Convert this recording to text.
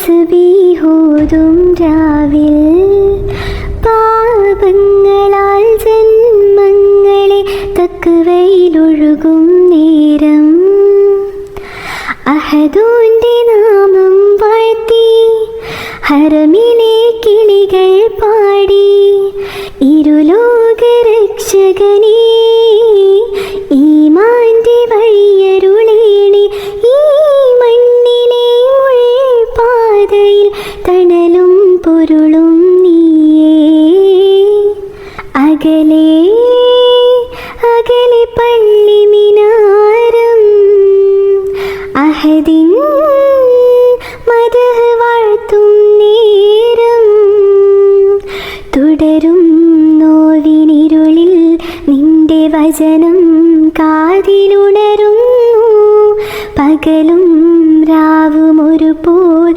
തസ്ബീഹോതും രാവിൽ പാപങ്ങളാൽ ജന്മങ്ങളെ തക്വയിലൊഴുകും നേരം അഹദോന്റെ നാമം വാഴ്ത്തി ഹറമിലെ കിളികൾ പാടി ഇരുലോക രക്ഷകനേ ഈമാന്റെ വഴിയരുളേണി ഈ മണ്ണിലെ മുൾപാതയിൽ തണലും പൊരുളും നീയേ അകലെ അകലെ പള്ളി മിനാരം അഹദിൻ മദഹ് വാഴ്ത്തും നേരം തുടരും നോവിനിരുളിൽ നിന്റെ വചനം കാതിലുണരുന്നു പകലും രാവും ഒരുപോൽ